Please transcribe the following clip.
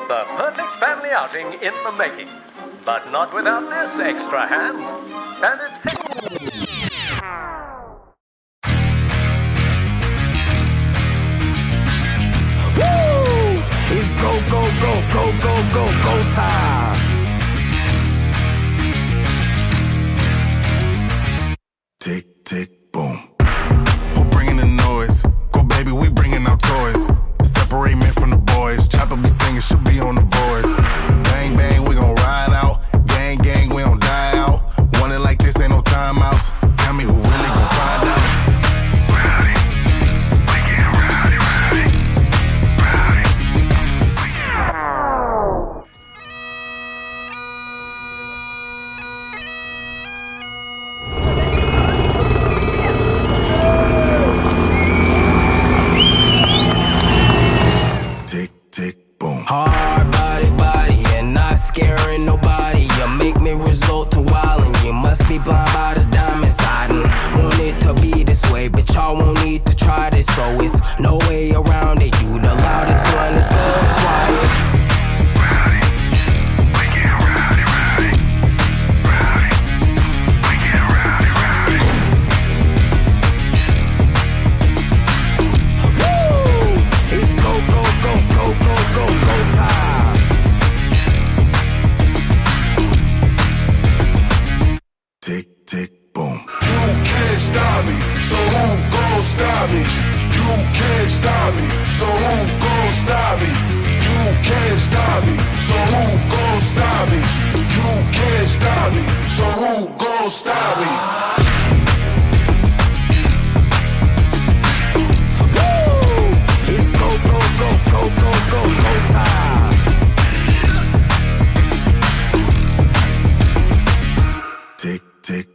The perfect family outing in the making. But not without this extra hand. And it's... Woo! It's go, go, go, go, go, go, go time. Tick, tick, boom. Who bringing the noise? Go, baby, we bringing our toys. Separate men from the boys. Chopper be singing, she'll be on the voice. Bang, bang, we gon' ride out. Gang, gang, we don't die out. Want it like this, ain't no timeouts. Tell me who really gon' find out. Rowdy, we get rowdy, rowdy, rowdy, we get tick, tick, boom. Hard body, body, and not scaring nobody. You make me resort to wildin'. You must be blind by the diamonds. I didn't want it to be this way, but y'all won't need to try this, so it's no way around it. You the loudest one, it's going quiet. Rowdy, we get rowdy, rowdy, rowdy, we get rowdy, rowdy. Woo! It's go, go, go, go, go, go, go time. Tick, tick, boom. You can't stop me, so who gon' stop me? You can't stop me, so who gon' stop me? You can't stop me, so who gon' stop me? You can't stop me, so who gon' stop me? Woo! It's go, go, go, go, go, go, go time. Tick, tick,